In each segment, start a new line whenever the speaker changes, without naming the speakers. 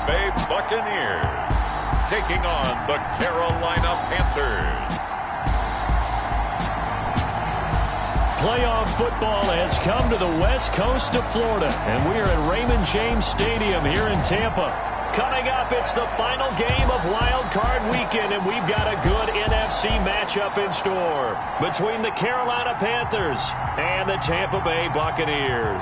Bay Buccaneers taking on the Carolina Panthers.
Playoff football has come to the west coast of Florida, and we're at Raymond James Stadium here in Tampa. Coming up, it's the final game of Wild Card Weekend, and we've got a good NFC matchup in store between the Carolina Panthers and the Tampa Bay Buccaneers.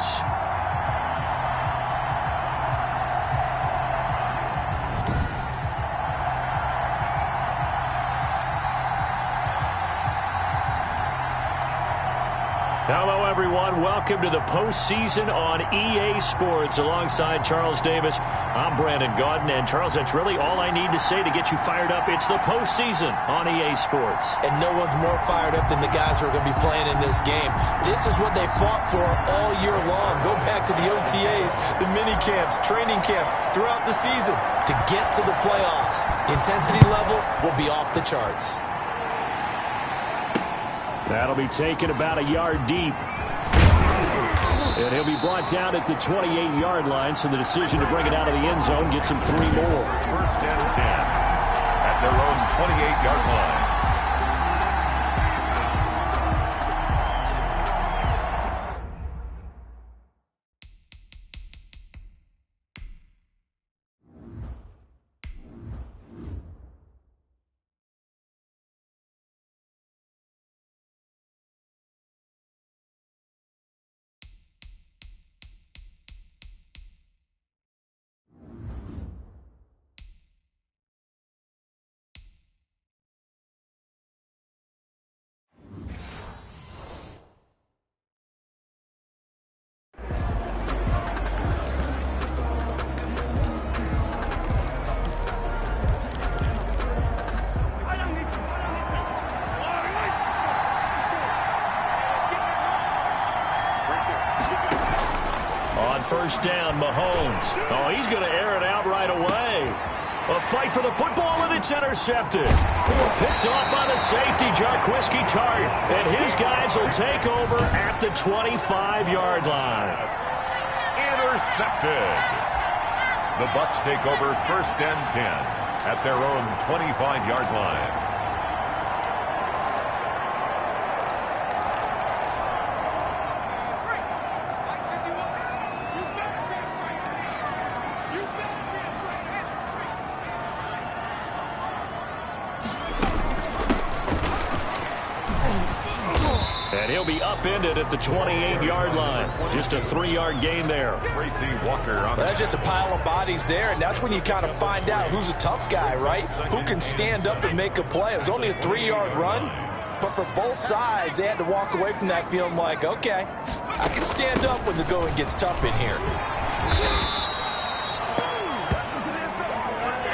Hello, everyone. Welcome to the postseason on EA Sports. Alongside Charles Davis, I'm Brandon Gaudin. And, Charles, that's really all I need to say to get you fired up. It's the postseason on EA Sports.
And no one's more fired up than the guys who are going to be playing in this game. This is what they fought for all year long. Go back to the OTAs, the mini camps, training camp, throughout the season to get to the playoffs. The intensity level will be off the charts.
That'll be taken about a yard deep. And he'll be brought down at the 28-yard line, so the decision to bring it out of the end zone gets him 3 more.
First and 10 at their own 28-yard line.
First down, Mahomes. Oh, he's going to air it out right away. A fight for the football, and it's intercepted. Picked off by the safety, Jarquiski Tart. And his guys will take over at the 25-yard line.
Intercepted. The Bucs take over first and 10 at their own 25-yard line.
And he'll be upended at the 28-yard line. Just a 3-yard gain there.
Tracy Walker on
That's just a pile of bodies there, and that's when you kind of find out who's a tough guy, right? Who can stand up and make a play. It was only a 3-yard run, but for both sides, they had to walk away from that feeling like, okay, I can stand up when the going gets tough in here.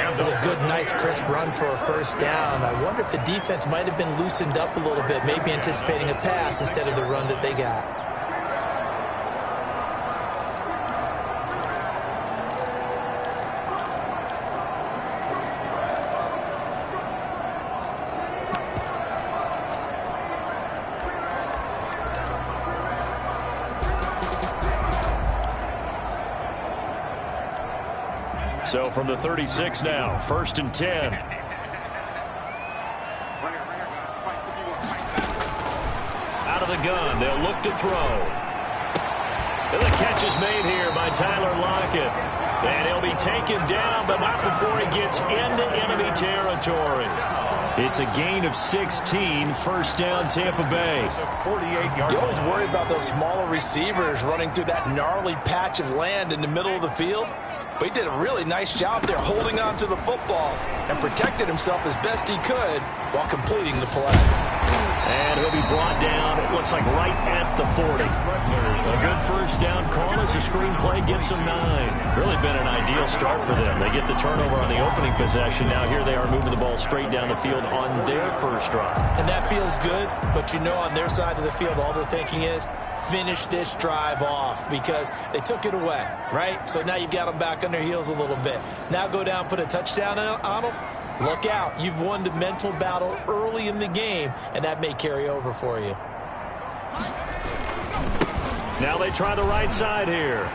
It was a good, nice, crisp run for a first down. I wonder if the defense might have been loosened up a little bit, maybe anticipating a pass instead of the run that they got.
So from the 36 now, first and 10. Out of the gun, they'll look to throw. And the catch is made here by Tyler Lockett. And he'll be taken down, but not before he gets into enemy territory. It's a gain of 16, first down Tampa Bay.
48-yard. You always worry about those smaller receivers running through that gnarly patch of land in the middle of the field. But he did a really nice job there holding on to the football and protected himself as best he could while completing the play.
And he'll be brought down, it looks like right at the 40. A good first down call as the screenplay gets them 9. Really been an ideal start for them. They get the turnover on the opening possession. Now here they are moving the ball straight down the field on their first drive.
And that feels good, but you know on their side of the field all they're thinking is finish this drive off because they took it away, right? So now you've got them back on their heels a little bit. Now go down, put a touchdown on them. Look out. You've won the mental battle early in the game, and that may carry over for you.
Now they try the right side here.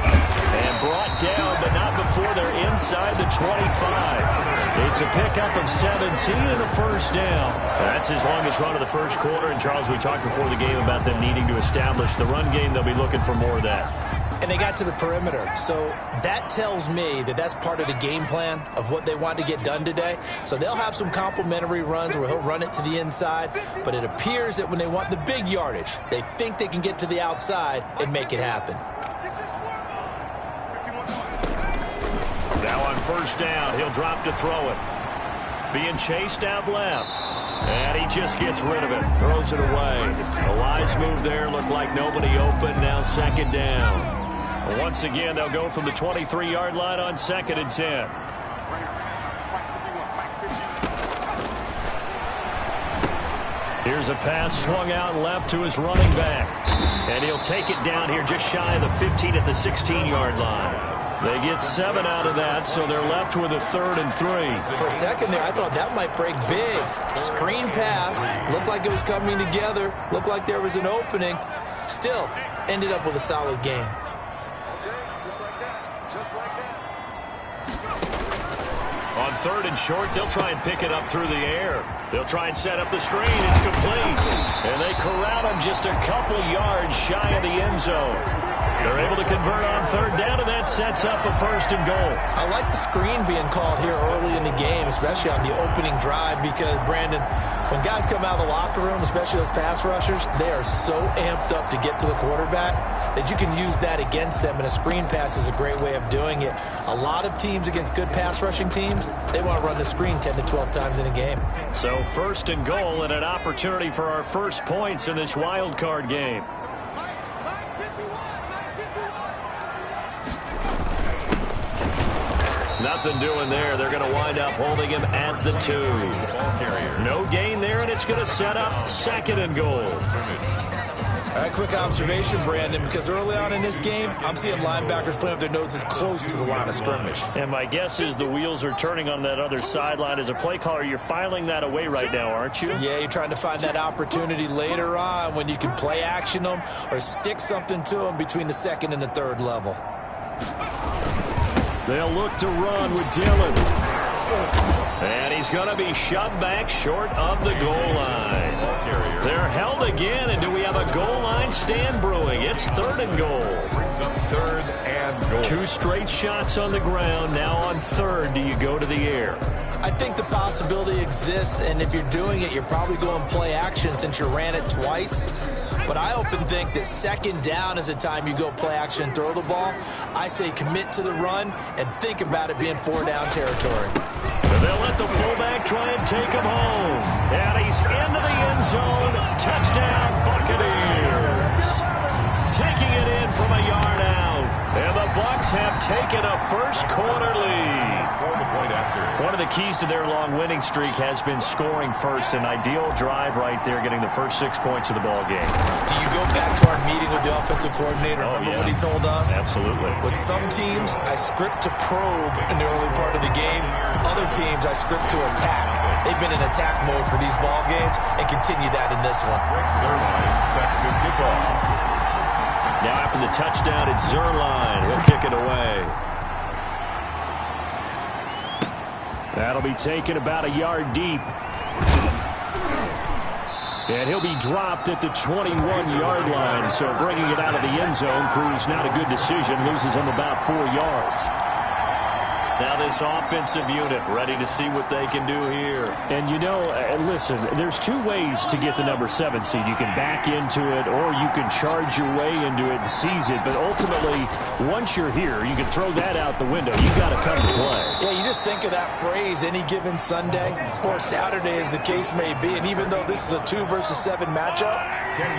And brought down, but not before they're inside the 25. It's a pickup of 17 and a first down. That's his longest run of the first quarter. And, Charles, we talked before the game about them needing to establish the run game. They'll be looking for more of that.
And they got to the perimeter. So that tells me that that's part of the game plan of what they want to get done today. So they'll have some complimentary runs where he'll run it to the inside. But it appears that when they want the big yardage, they think they can get to the outside and make it happen.
Now on first down, he'll drop to throw it. Being chased out left. And he just gets rid of it. Throws it away. A wise move there. Looked like nobody open. Now second down. Once again, they'll go from the 23-yard line on 2nd and 10. Here's a pass swung out left to his running back. And he'll take it down here just shy of the 15 at the 16-yard line. They get 7 out of that, so they're left with a 3rd and 3.
For a second there, I thought that might break big. Screen pass. Looked like it was coming together. Looked like there was an opening. Still, ended up with a solid game.
On 3rd and short, they'll try and pick it up through the air. They'll try and set up the screen. It's complete. And they corral him just a couple yards shy of the end zone. They're able to convert on 3rd down, and that sets up a 1st and goal.
I like the screen being called here early in the game, especially on the opening drive, because, Brandon, when guys come out of the locker room, especially those pass rushers, they are so amped up to get to the quarterback that you can use that against them, and a screen pass is a great way of doing it. A lot of teams against good pass rushing teams, they want to run the screen 10 to 12 times in a game.
So 1st and goal and an opportunity for our first points in this wild card game. Nothing doing there. They're going to wind up holding him at the 2. No gain there, and it's going to set up 2nd and goal.
All right, quick observation, Brandon, because early on in this game, I'm seeing linebackers playing with their noses close to the line of scrimmage.
And my guess is the wheels are turning on that other sideline. As a play caller, you're filing that away right now, aren't you?
Yeah, you're trying to find that opportunity later on when you can play action them or stick something to them between the 2nd and the 3rd level.
They'll look to run with Dillon. And he's going to be shoved back short of the goal line. They're held again, and do we have a goal line stand brewing? It's 3rd and goal.
Brings up 3rd and goal.
2 straight shots on the ground. Now on 3rd, do you go to the air?
I think the possibility exists, and if you're doing it, you're probably going play action since you ran it twice. But I often think that 2nd down is a time you go play action and throw the ball. I say commit to the run and think about it being 4-down territory.
They'll let the fullback try and take him home. And he's into the end zone. Touchdown, Buccaneers. Taking it in from a yard out. And the Bucs have taken a first quarter lead. One of the keys to their long winning streak has been scoring first. An ideal drive right there, getting the first 6 points of the ball game.
Do you go back to our meeting with the offensive coordinator? Remember what he told us?
Absolutely.
With some teams, I script to probe in the early part of the game. Other teams, I script to attack. They've been in attack mode for these ball games and continue that in this one.
Set to kick off.
Now after the touchdown, it's Zuerlein. He'll kick it away. That'll be taken about a yard deep. And he'll be dropped at the 21-yard line. So bringing it out of the end zone proves not a good decision. Loses him about 4 yards. Now this offensive unit ready to see what they can do here. And, you know, listen, there's 2 ways to get the number 7 seed. You can back into it or you can charge your way into it and seize it. But ultimately, once you're here, you can throw that out the window. You've got to come to play.
Yeah, you just think of that phrase, any given Sunday or Saturday as the case may be. And even though this is a 2 versus 7 matchup,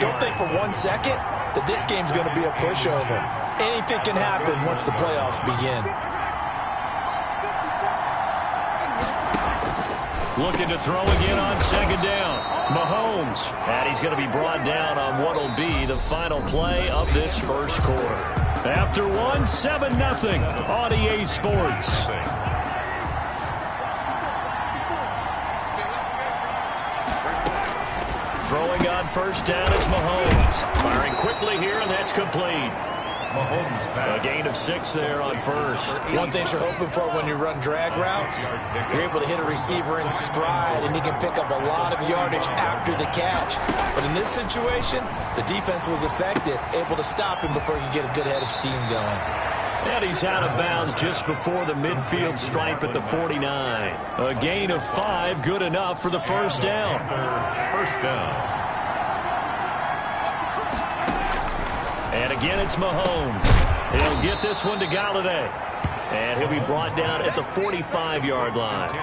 don't think for 1 second that this game's going to be a pushover. Anything can happen once the playoffs begin.
Looking to throw again on 2nd down. Mahomes. And he's going to be brought down on what will be the final play of this first quarter. After 1, 7-0 on EA Sports. Throwing on first down is Mahomes. Firing quickly here, and that's complete. A gain of 6 there on first.
One thing you're hoping for when you run drag routes, you're able to hit a receiver in stride, and he can pick up a lot of yardage after the catch. But in this situation, the defense was effective, able to stop him before he could get a good head of steam going.
And he's out of bounds just before the midfield stripe at the 49. A gain of 5, good enough for the first down.
First down.
And again, it's Mahomes. He'll get this one to Galladay. And he'll be brought down at the 45-yard line.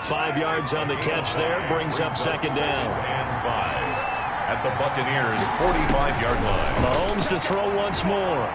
5 yards on the catch there, brings up second down.
And 5 at the Buccaneers' 45-yard line.
Mahomes to throw once more.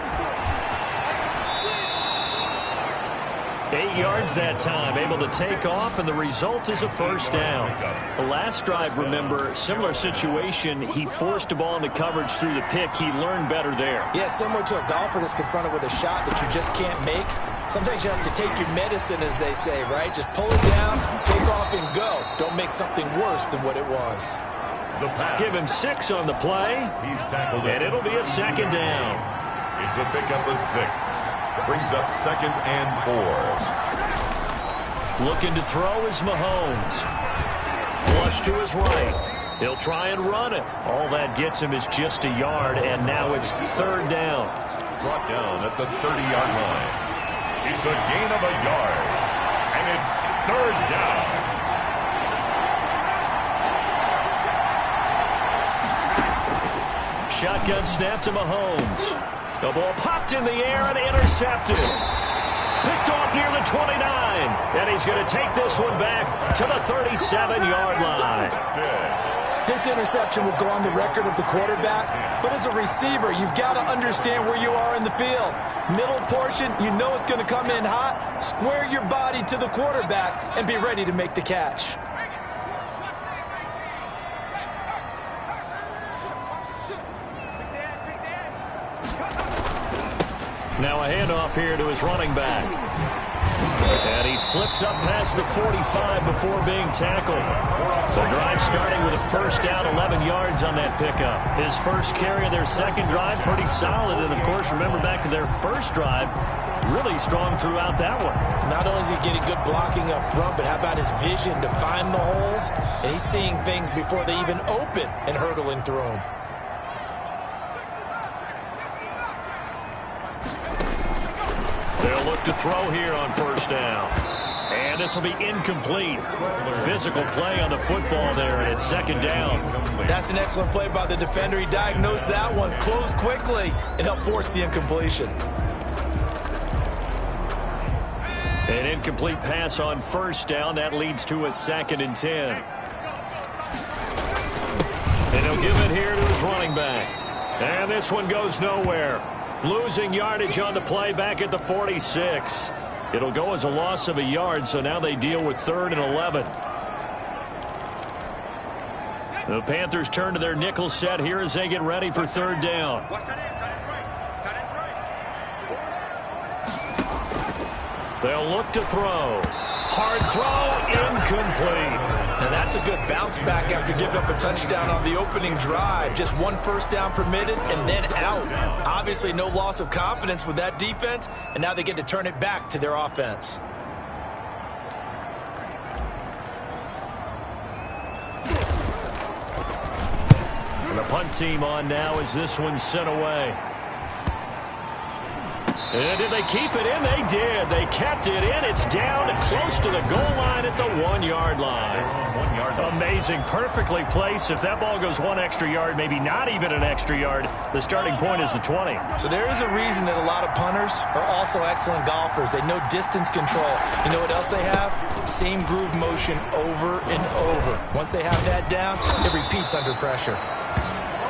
8 yards that time, able to take off, and the result is a first down. The last drive, remember, similar situation. He forced the ball into coverage through the pick. He learned better there.
Yeah, similar to a golfer that's confronted with a shot that you just can't make. Sometimes you have to take your medicine, as they say, right? Just pull it down, take off, and go. Don't make something worse than what it was.
Give him 6 on the play.
He's tackled,
and it'll be a second down.
It's a pickup of 6. Brings up second and 4.
Looking to throw is Mahomes. Flush to his right. He'll try and run it. All that gets him is just a yard, and now it's third down.
Brought down at the 30-yard line. It's a gain of a yard, and it's third down.
Shotgun snap to Mahomes. The ball popped in the air and intercepted. Picked off near the 29. And he's going to take this one back to the 37-yard line.
This interception will go on the record of the quarterback. But as a receiver, you've got to understand where you are in the field. Middle portion, you know it's going to come in hot. Square your body to the quarterback and be ready to make the catch.
Now a handoff here to his running back. And he slips up past the 45 before being tackled. The drive starting with a first down, 11 yards on that pickup. His first carry of their second drive, pretty solid. And, of course, remember back to their first drive, really strong throughout that one.
Not only is he getting good blocking up front, but how about his vision to find the holes? And he's seeing things before they even open and hurdling through them.
They'll look to throw here on first down. And this will be incomplete. Physical play on the football there, and it's second down.
That's an excellent play by the defender. He diagnosed that one, closed quickly, and helped force the incompletion.
An incomplete pass on first down. That leads to a 2nd and 10. And he'll give it here to his running back. And this one goes nowhere. Losing yardage on the play back at the 46. It'll go as a loss of a yard, so now they deal with 3rd and 11. The Panthers turn to their nickel set here as they get ready for 3rd down. They'll look to throw. Hard throw, incomplete.
Now that's a good bounce back after giving up a touchdown on the opening drive. Just one first down permitted and then out. Obviously no loss of confidence with that defense, and now they get to turn it back to their offense.
And the punt team on now as this one's sent away. And did they keep it in? They did. They kept it in. It's down close to the goal line at the 1-yard line.
1 yard.
Amazing. Perfectly placed. If that ball goes 1 extra yard, maybe not even an extra yard, the starting point is the 20.
So there is a reason that a lot of punters are also excellent golfers. They know distance control. You know what else they have? Same groove motion over and over. Once they have that down, it repeats under pressure.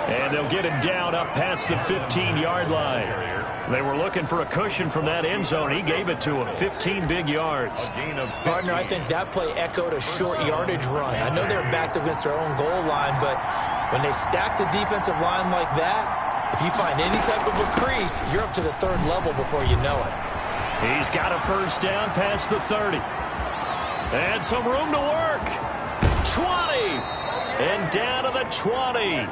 And they'll get him down up past the 15-yard line. They were looking for a cushion from that end zone. He gave it to him. 15 big yards.
Partner, I think that play echoed a short yardage run. I know they're backed against their own goal line, but when they stack the defensive line like that, if you find any type of a crease, you're up to the 3rd level before you know it.
He's got a first down past the 30. And some room to work. 20. And down to the 20.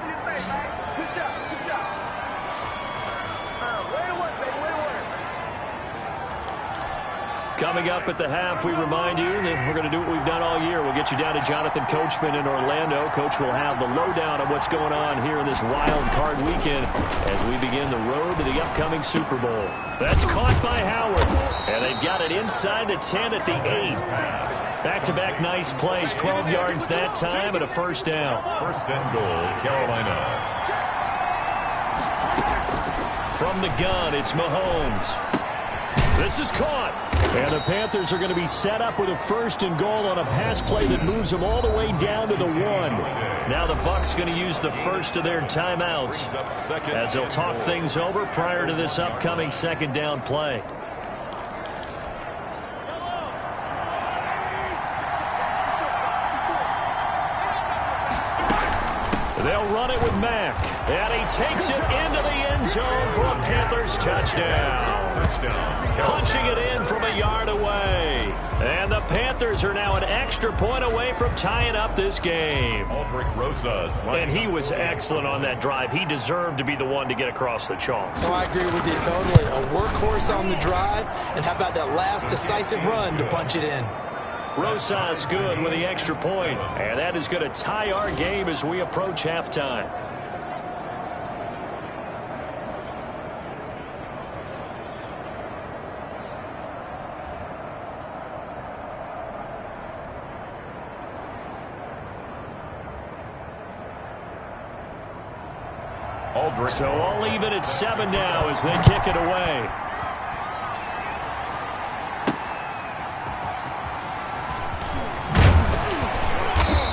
Coming up at the half, we remind you that we're going to do what we've done all year. We'll get you down to Jonathan Coachman in Orlando. Coach will have the lowdown on what's going on here in this wild card weekend as we begin the road to the upcoming Super Bowl. That's caught by Howard, and they've got it inside the 10 at the 8. Back-to-back nice plays, 12 yards that time and a first down.
First and goal, Carolina.
From the gun, it's Mahomes. This is caught. And the Panthers are going to be set up with a first and goal on a pass play that moves them all the way down to the 1. Now the Bucs going to use the first of their timeouts as they'll talk things over prior to this upcoming second down play. They'll run it with Mack. And he takes it into the end zone for a Panthers touchdown. Punching it in from a yard away. And the Panthers are now an extra point away from tying up this game. And he was excellent on that drive. He deserved to be the one to get across the chalk.
Oh, I agree with you totally. A workhorse on the drive. And how about that last decisive run to punch it in?
Rosas good with the extra point. And that is going to tie our game as we approach halftime. So all even at 7 now as they kick it away.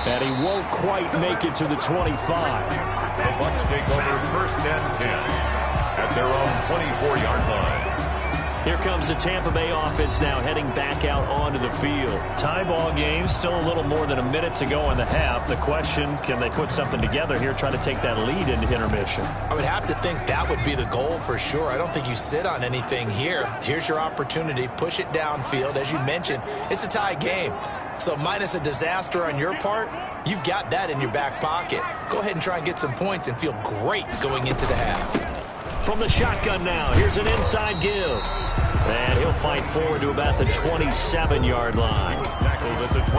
And he won't quite make it to the 25.
The Bucs take over first and 10 at their own 24-yard line.
Here comes the Tampa Bay offense now heading back out onto the field. Tie ball game, still a little more than a minute to go in the half. The question, can they put something together here, try to take that lead into intermission?
I would have to think that would be the goal for sure. I don't think you sit on anything here. Here's your opportunity. Push it downfield. As you mentioned, it's a tie game. So minus a disaster on your part, you've got that in your back pocket. Go ahead and try and get some points and feel great going into the half.
From the shotgun now, here's an inside give. And he'll fight forward to about the 27-yard line.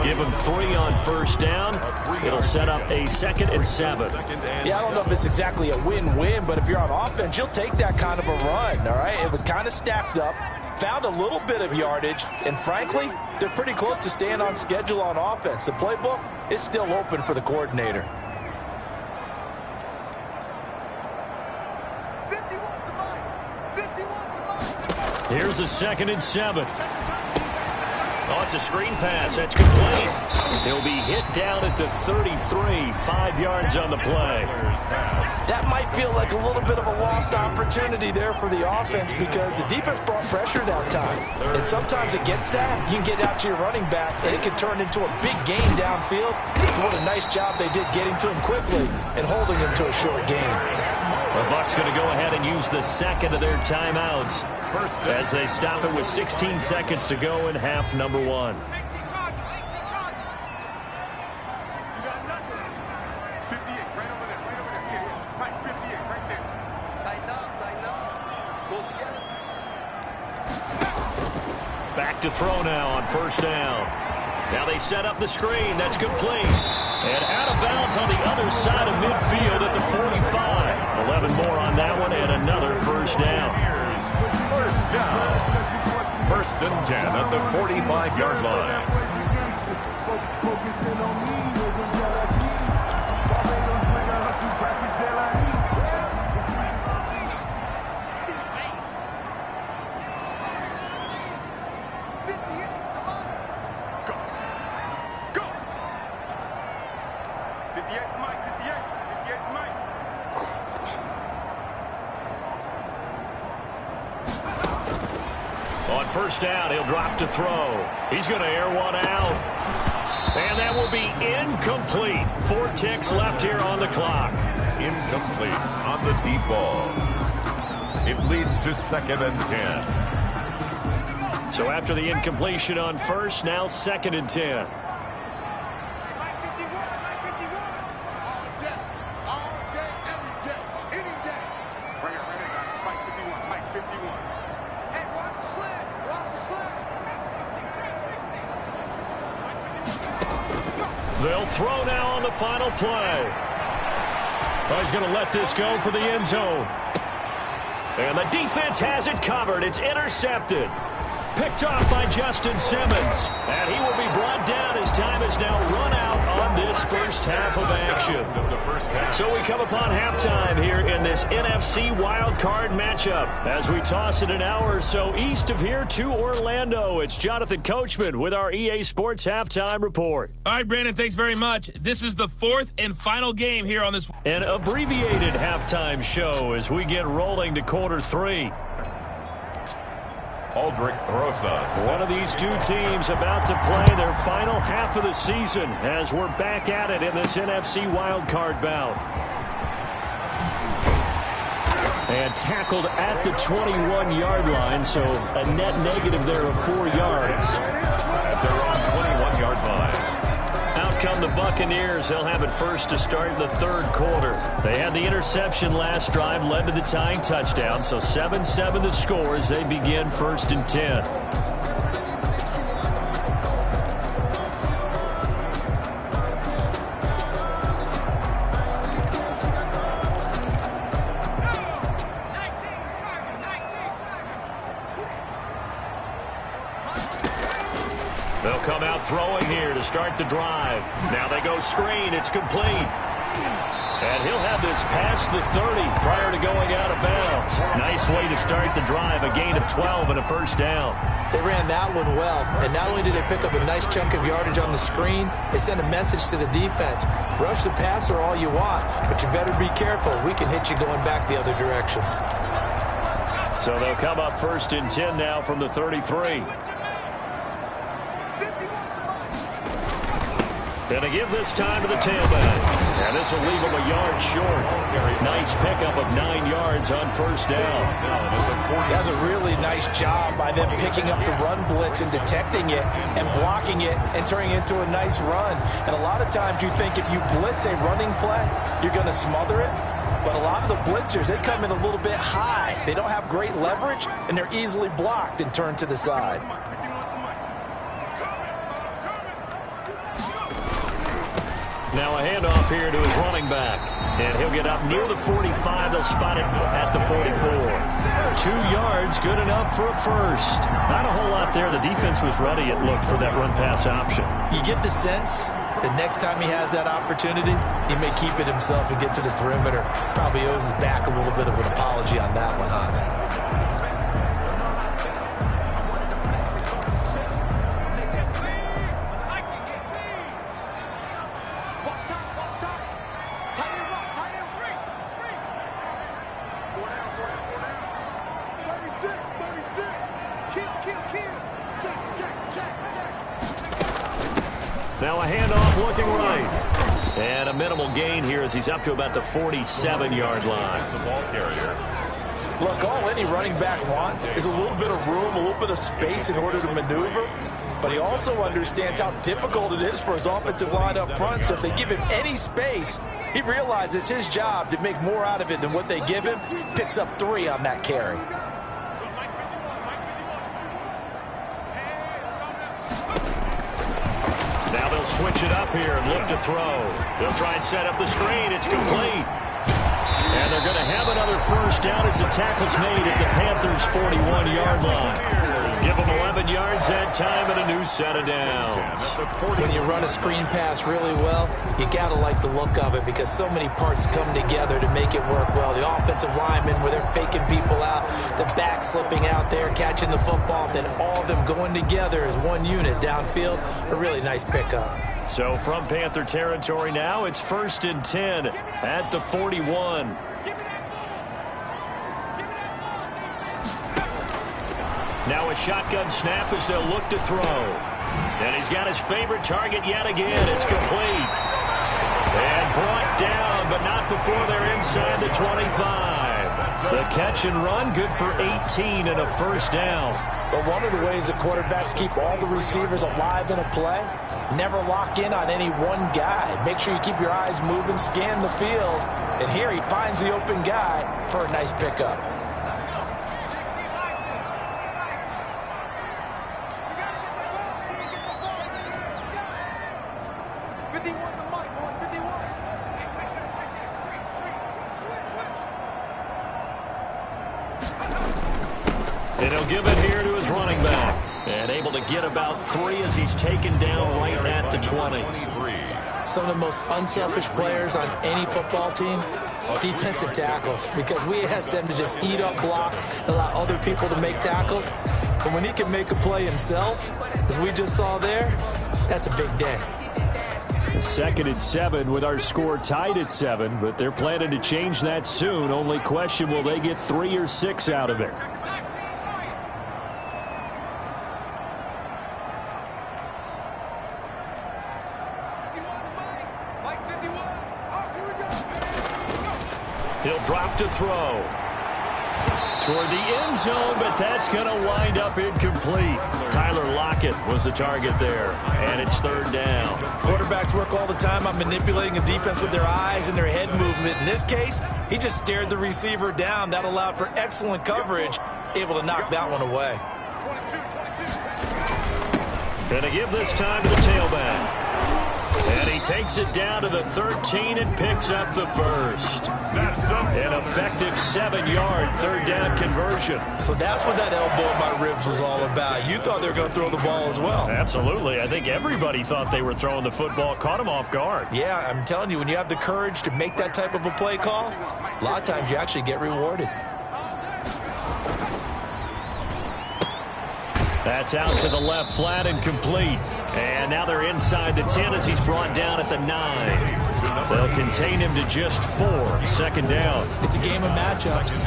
Give him 3 on first down. It'll set up a 2nd and 7.
Yeah, I don't know if it's exactly a win-win, but if you're on offense, you'll take that kind of a run, all right? It was kind of stacked up, found a little bit of yardage, and frankly, they're pretty close to staying on schedule on offense. The playbook is still open for the coordinator.
Here's a 2nd and 7. Oh, it's a screen pass. That's complete. He'll be hit down at the 33, 5 yards on the play.
That might feel like a little bit of a lost opportunity there for the offense because the defense brought pressure that time. And sometimes against that, you can get out to your running back, and it can turn into a big game downfield. What a nice job they did getting to him quickly and holding him to a short game.
The Bucs going to go ahead and use the second of their timeouts as they stop it with 16 seconds to go in half number 1. Back to throw now on first down. Now they set up the screen. That's complete. And out of bounds on the other side of midfield at the 45. 11 more on that one and another first down.
First down. First and 10 at the 45-yard line.
On first down, he'll drop to throw. He's going to air one out. And that will be incomplete. 4 ticks left here on the clock.
Incomplete on the deep ball. It leads to 2nd and 10.
So after the incompletion on first, now 2nd and 10. throw now on the final play. Oh, he's going to let this go for the end zone. And the defense has it covered. It's intercepted. Picked off by Justin Simmons. And he will be brought down as time is now run out on this first half of action. So we come upon halftime here in this NFC wildcard matchup as we toss it an hour or so east of here to Orlando. It's Jonathan Coachman with our EA Sports Halftime Report.
All right, Brandon, thanks very much. This is the fourth and final game here on this.
An abbreviated halftime show as we get rolling to quarter three.
Aldrich Rosas.
One of these two teams about to play their final half of the season as we're back at it in this NFC wildcard bout. And tackled at the 21-yard line, so a net negative there of 4 yards.
At their own 21-yard line.
Out come the Buccaneers. They'll have it first to start the third quarter. They had the interception last drive, led to the tying touchdown, so 7-7 the score as they begin first and 10. They'll come out throwing here to start the drive. Now they go screen. It's complete. And he'll have this past the 30 prior to going out of bounds. Nice way to start the drive. A gain of 12 and a first down.
They ran that one well. And not only did they pick up a nice chunk of yardage on the screen, they sent a message to the defense. Rush the passer all you want, but you better be careful. We can hit you going back the other direction.
So they'll come up first and 10 now from the 33. And to give this time to the tailback. And this will leave him a yard short. Nice pickup of 9 yards on first down.
That's a really nice job by them picking up the run blitz and detecting it and blocking it and turning it into a nice run. And a lot of times you think if you blitz a running play, you're going to smother it. But a lot of the blitzers, they come in a little bit high. They don't have great leverage, and they're easily blocked and turned to the side.
Now a handoff here to his running back. And he'll get up near the 45. They'll spot it at the 44. 2 yards, good enough for a first. Not a whole lot there. The defense was ready, it looked, for that run-pass option.
You get the sense that next time he has that opportunity, he may keep it himself and get to the perimeter. Probably owes his back a little bit of an apology on that one, huh?
Now a handoff looking right. And a minimal gain here as he's up to about the 47-yard line.
The ball carrier.
Look, all any running back wants is a little bit of room, a little bit of space in order to maneuver. But he also understands how difficult it is for his offensive line up front. So if they give him any space, he realizes his job to make more out of it than what they give him. Picks up 3 on that carry.
Now they'll switch it up here and look to throw. They'll try and set up the screen. It's complete. And they're going to have another first down as the tackle's made at the Panthers' 41-yard line. Give them 11 yards that time and a new set of downs.
When you run a screen pass really well, you got to like the look of it because so many parts come together to make it work well. The offensive linemen, where they're faking people out, the back slipping out there, catching the football, then all of them going together as one unit downfield. A really nice pickup.
So from Panther territory now, it's first and 10 at the 41. Now a shotgun snap as they'll look to throw. And he's got his favorite target yet again. It's complete. And brought down, but not before they're inside the 25. The catch and run, good for 18 and a first down.
But one of the ways that quarterbacks keep all the receivers alive in a play, never lock in on any one guy. Make sure you keep your eyes moving, scan the field. And here he finds the open guy for a nice pickup.
They want the
And he'll give it here to his running back. And able to get about 3 as he's taken down right at the 20.
Some of the most unselfish players on any football team, defensive tackles, because we ask them to just eat up blocks and allow other people to make tackles. But when he can make a play himself, as we just saw there, that's a big day.
2nd and 7 with our score tied at 7, but they're planning to change that soon. Only question, will they get 3 or 6 out of it? He'll drop to throw. Toward the end zone, but that's going to wind up incomplete. Tyler Lockett was the target there, and it's 3rd down.
Quarterbacks work all the time on manipulating a defense with their eyes and their head movement. In this case, he just stared the receiver down. That allowed for excellent coverage, able to knock that one away.
Going to give this time to the tailback. And he takes it down to the 13 and picks up the first. An effective 7-yard 3rd down conversion.
So that's what that elbow in my ribs was all about. You thought they were going to throw the ball as well.
Absolutely. I think everybody thought they were throwing the football, caught him off guard.
Yeah, I'm telling you, when you have the courage to make that type of a play call, a lot of times you actually get rewarded.
That's out to the left, flat and complete. And now they're inside the 10 as he's brought down at the 9. They'll contain him to just 4. 2nd down.
It's a game of matchups.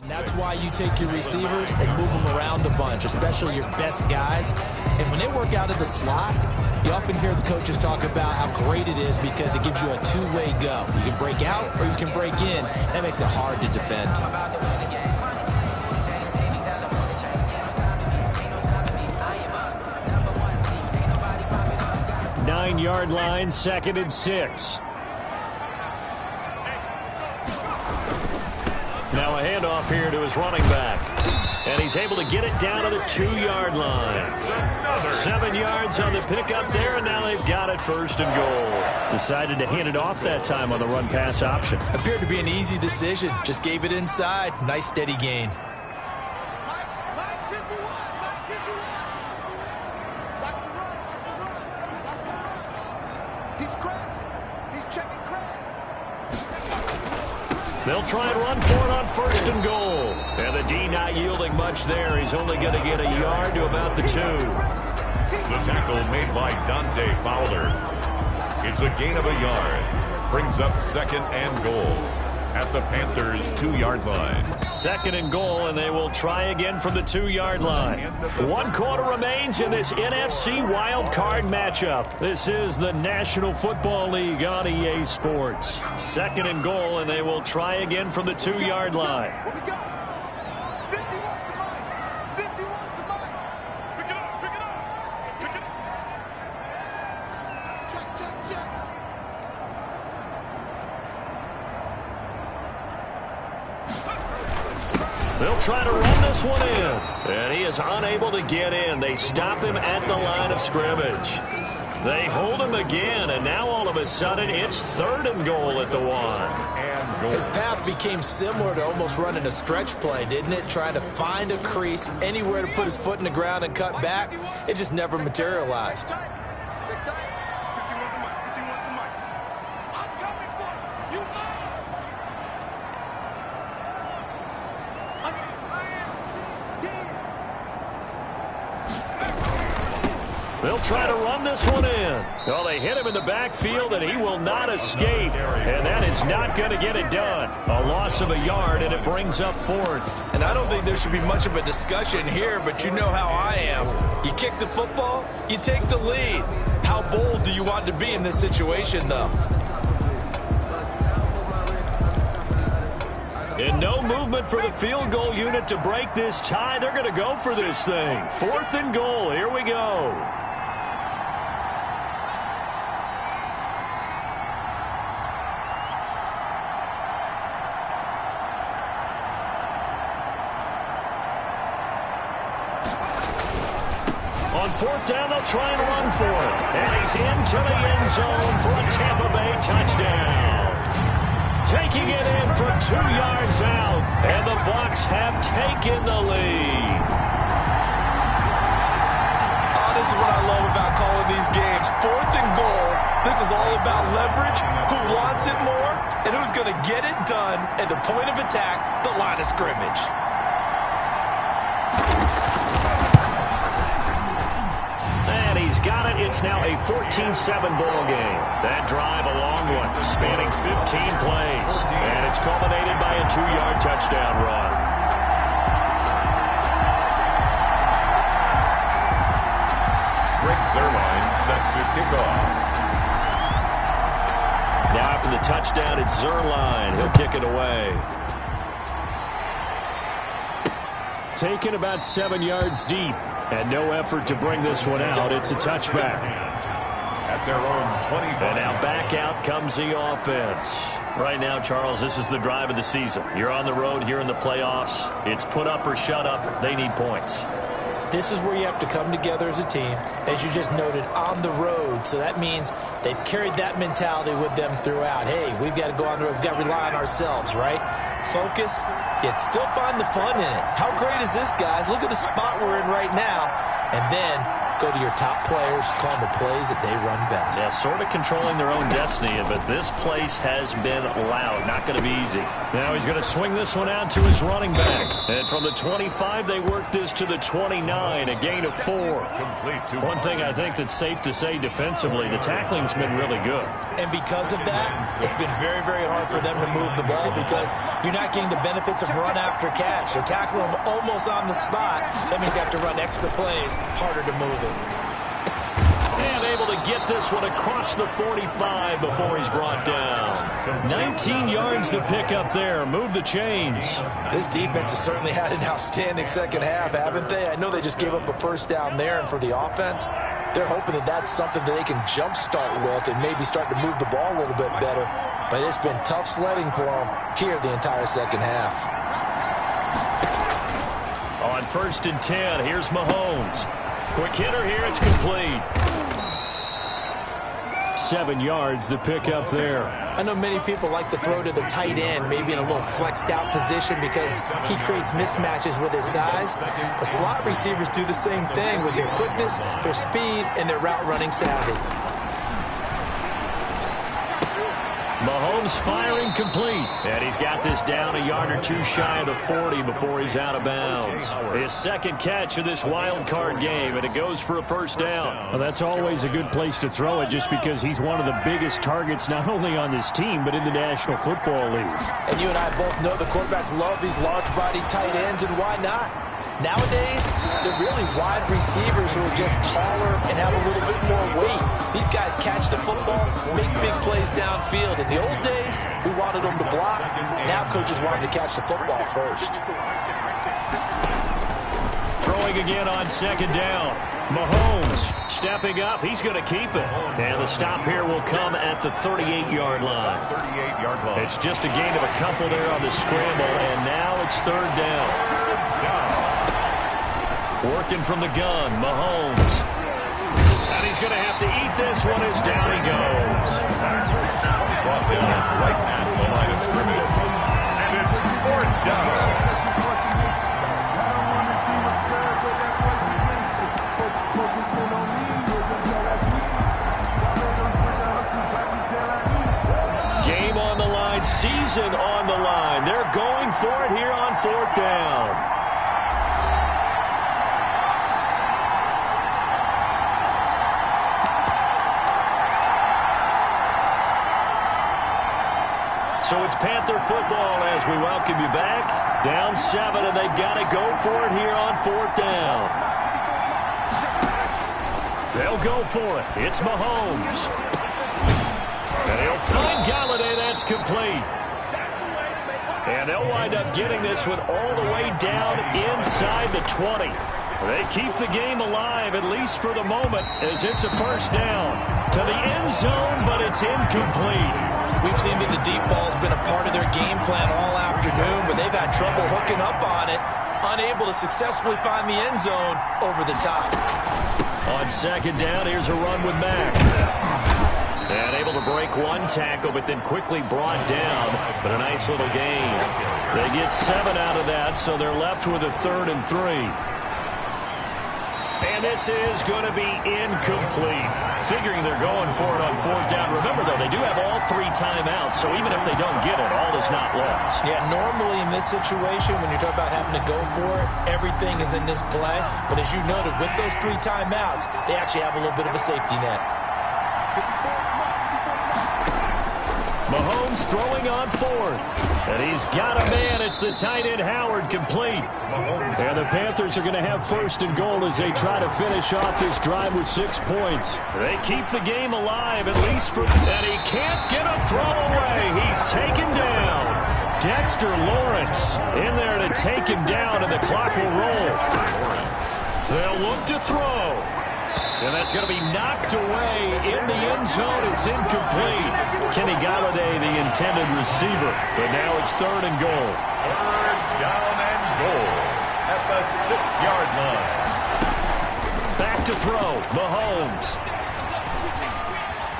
And that's why you take your receivers and move them around a bunch, especially your best guys. And when they work out of the slot, you often hear the coaches talk about how great it is because it gives you a two-way go. You can break out or you can break in. That makes it hard to defend.
9-yard line, 2nd and 6. Now a handoff here to his running back. And he's able to get it down to the 2-yard line. 7 yards on the pickup there, and now they've got it 1st and goal. Decided to hand it off that time on the run-pass option.
Appeared to be an easy decision. Just gave it inside. Nice steady gain.
They'll try and run for it on 1st and goal. And the D not yielding much there. He's only going to get a yard to about the 2.
The tackle made by Dante Fowler. It's a gain of a yard. brings up 2nd and goal at the Panthers' 2-yard line.
2nd and goal, and they will try again from the 2-yard line. 1 quarter remains in this NFC wild card matchup. This is the National Football League on EA Sports. 2nd and goal, and they will try again from the 2-yard line. They'll try to run this one in, and he is unable to get in. They stop him at the line of scrimmage. They hold him again, and now all of a sudden it's 3rd and goal at the 1.
His path became similar to almost running a stretch play, didn't it? Trying to find a crease, anywhere to put his foot in the ground and cut back. It just never materialized.
They'll try to run this one in. Well, they hit him in the backfield, and he will not escape. And that is not going to get it done. A loss of a yard, and it brings up 4th.
And I don't think there should be much of a discussion here, but you know how I am. You kick the football, you take the lead. How bold do you want to be in this situation, though?
And no movement for the field goal unit to break this tie. They're going to go for this thing. 4th and goal. Here we go. On 4th down, they'll try and run for it. And he's into the end zone for a Tampa Bay touchdown. Taking it in from 2 yards out, and the Bucs have taken the lead.
Oh, this is what I love about calling these games. 4th and goal. This is all about leverage, who wants it more, and who's going to get it done at the point of attack, the line of scrimmage.
And he's got it. It's now a 14-7 ball game. That drive, a long one, spanning 15 plays. And it's culminated by a 2-yard touchdown run.
Rick Zerline set to kick off.
Now after the touchdown, it's Zerline. He'll kick it away. Taken about 7 yards deep. And no effort to bring this one out. It's a touchback.
At their own 25.
And now back out comes the offense. Right now, Charles, this is the drive of the season. You're on the road here in the playoffs. It's put up or shut up. They need points.
This is where you have to come together as a team, as you just noted, on the road. So that means they've carried that mentality with them throughout. Hey, we've got to go on the road. We've got to rely on ourselves, right? Focus, yet still find the fun in it. How great is this, guys? Look at the spot we're in right now. And then go to your top players, call them the plays that they run best.
Yeah, sort of controlling their own destiny, but this place has been loud. Not going to be easy. Now he's going to swing this one out to his running back. And from the 25, they work this to the 29, a gain of 4. One thing I think that's safe to say defensively, the tackling's been really good.
And because of that, it's been very, very hard for them to move the ball because you're not getting the benefits of run after catch. They're tackling them almost on the spot. That means you have to run extra plays, harder to move it.
And able to get this one across the 45 before he's brought down. 19 yards to pick up there. Move the chains.
This defense has certainly had an outstanding second half, haven't they? I know they just gave up a first down there, and for the offense, they're hoping that that's something that they can jumpstart with and maybe start to move the ball a little bit better. But it's been tough sledding for them here the entire second half.
On 1st and 10, here's Mahomes. Quick hitter here, it's complete. 7 yards, the pickup there.
I know many people like to throw to the tight end, maybe in a little flexed out position because he creates mismatches with his size. The slot receivers do the same thing with their quickness, their speed, and their route running savvy.
Mahomes firing complete. And he's got this down a yard or two shy of the 40 before he's out of bounds. His second catch of this wild card game, and it goes for a first down.
Well, that's always a good place to throw it just because he's one of the biggest targets not only on this team but in the National Football League.
And you and I both know the quarterbacks love these large-body tight ends, and why not? Nowadays, they're really wide receivers who are just taller and have a little bit more weight. These guys catch the football, make big plays downfield. In the old days, we wanted them to block. Now coaches want them to catch the football first.
Throwing again on second down. Mahomes stepping up. He's going to keep it. And the stop here will come at the 38-yard line.
38-yard line.
It's just a gain of a couple there on the scramble, and now it's third down. Working from the gun, Mahomes. And he's going to have to eat this one as down he goes.
Brought down right at the line of scrimmage. And it's fourth down.
Game on the line, season on the line. They're going for it here on fourth down. So it's Panther football as we welcome you back. Down 7, and they've got to go for it here on fourth down. They'll go for it. It's Mahomes. And he'll find Galladay. That's complete. And they'll wind up getting this one all the way down inside the 20. They keep the game alive, at least for the moment, as it's a first down. To the end zone, but it's incomplete.
We've seen that the deep ball's been a part of their game plan all afternoon, but they've had trouble hooking up on it, unable to successfully find the end zone over the top.
On second down, here's a run with Mack. And able to break one tackle, but then quickly brought down. But a nice little gain. They get 7 out of that, so they're left with a 3rd and 3. And this is going to be incomplete. Figuring they're going for it on fourth down. Remember, though, they do have all 3 timeouts, so even if they don't get it, all is not lost.
Yeah, normally in this situation, when you're talking about having to go for it, everything is in this play. But as you noted, with those 3 timeouts, they actually have a little bit of a safety net.
Mahomes throwing on fourth. And he's got a man. It's the tight end Howard, complete.
And the Panthers are going to have first and goal as they try to finish off this drive with 6 points.
They keep the game alive, at least for... And he can't get a throw away. He's taken down. Dexter Lawrence in there to take him down, and the clock will roll. They'll look to throw. And that's going to be knocked away in the end zone. It's incomplete. Kenny Galladay, the intended receiver. But now it's 3rd and goal.
3rd down and goal at the 6-yard line.
Back to throw. Mahomes.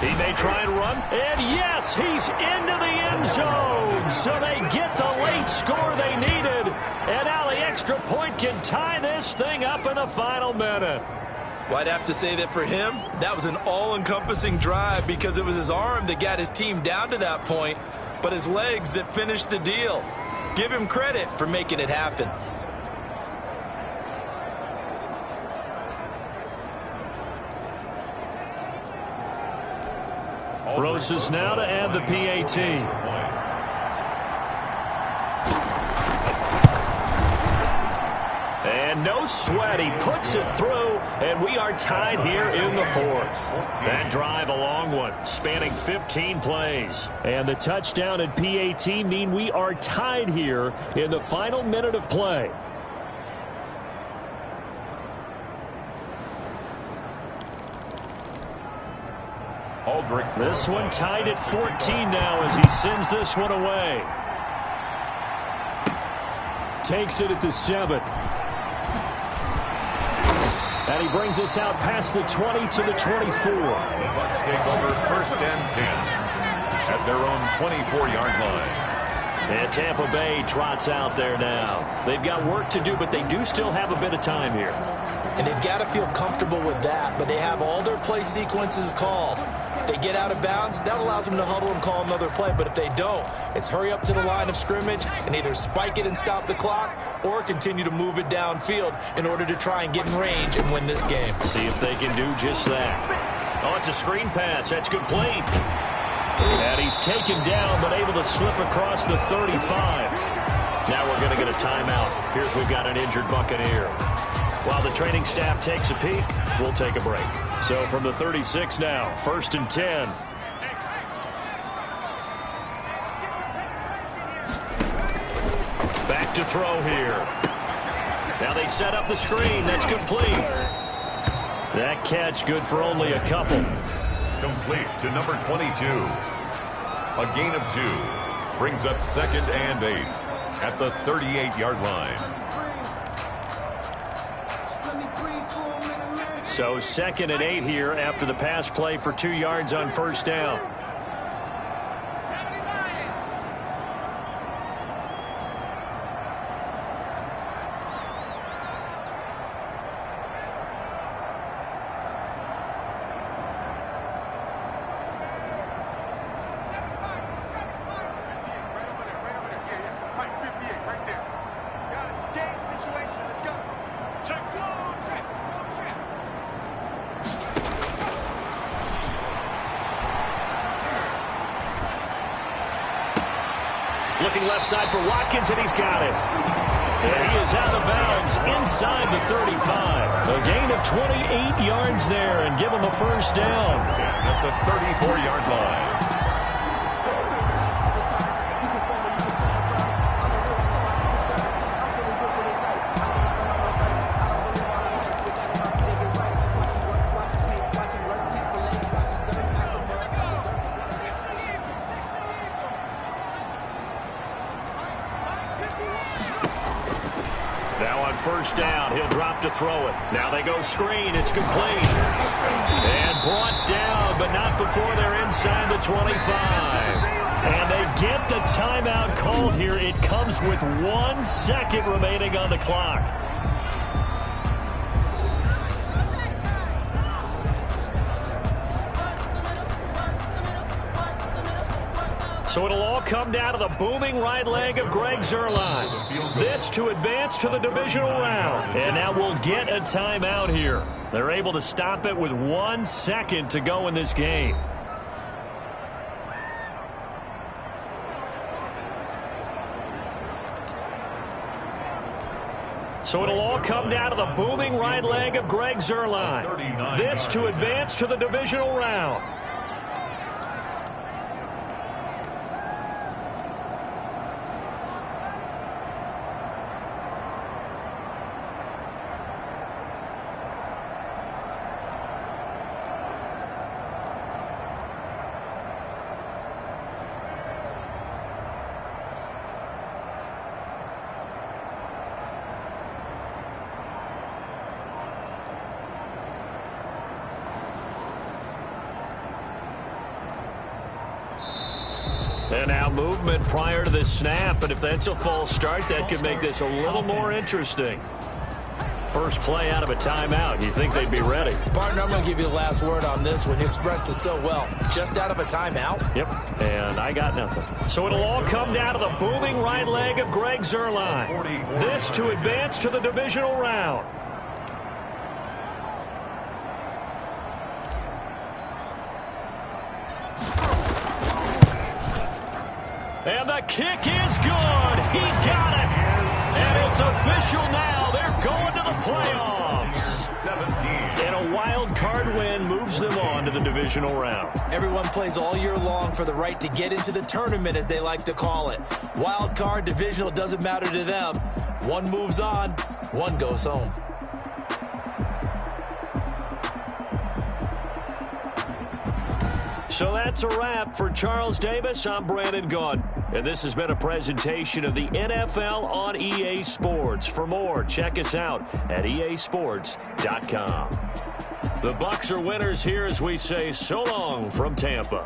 He may try and run. And yes, he's into the end zone. So they get the late score they needed. And now the extra point can tie this thing up in the final minute.
Well, I'd have to say that for him, that was an all-encompassing drive because it was his arm that got his team down to that point, but his legs that finished the deal. Give him credit for making it happen.
Rosas now to add the PAT. And no sweat, he puts it through, and we are tied here in the 4th. That drive, a long one, spanning 15 plays.
And the touchdown and PAT mean we are tied here in the final minute of play.
This one tied at 14 now as he sends this one away.
Takes it at the 7. And he brings us out past the 20 to the 24.
The Bucs take over 1st and 10 at their own 24-yard line.
And Tampa Bay trots out there now. They've got work to do, but they do still have a bit of time here.
And they've got to feel comfortable with that, but they have all their play sequences called. If they get out of bounds, that allows them to huddle and call another play. But if they don't, it's hurry up to the line of scrimmage and either spike it and stop the clock or continue to move it downfield in order to try and get in range and win this game.
See if they can do just that. Oh, it's a screen pass. That's complete. And he's taken down but able to slip across the 35. Now we're going to get a timeout. Here's we've got an injured Buccaneer. While the training staff takes a peek, we'll take a break. So from the 36 now, 1st and 10. Back to throw here. Now they set up the screen. That's complete. That catch good for only a couple.
Complete to number 22. A gain of 2. Brings up 2nd and 8 at the 38-yard line.
So 2nd and 8 here after the pass play for 2 yards on 1st down. Looking left side for Watkins, and he's got it. And he is out of bounds inside the 35. A gain of 28 yards there and give him a 1st down.
At the 34-yard line.
Now on 1st down, he'll drop to throw it. Now they go screen. It's complete. And brought down, but not before they're inside the 25. And they get the timeout called here. It comes with 1 second remaining on the clock. So it'll all come down to the booming right leg of Greg Zuerlein. This to advance to the divisional round. And now we'll get a timeout here. They're able to stop it with 1 second to go in this game. So it'll all come down to the booming right leg of Greg Zuerlein. This to advance to the divisional round. And now movement prior to the snap, but if that's a false start, that could make this a little more interesting. First play out of a timeout. You think they'd be ready.
Partner, I'm going to give you the last word on this one. You expressed it so well. Just out of a timeout?
Yep, and I got nothing. So it'll all come down to the booming right leg of Greg Zuerlein. This to advance to the divisional round. And the kick is good. He got it. And it's official now. They're going to the playoffs. And a wild card win moves them on to the divisional round.
Everyone plays all year long for the right to get into the tournament, as they like to call it. Wild card, divisional, doesn't matter to them. One moves on, one goes home.
So that's a wrap for Charles Davis. I'm Brandon Gaudin. And this has been a presentation of the NFL on EA Sports. For more, check us out at easports.com. The Bucs are winners here as we say so long from Tampa.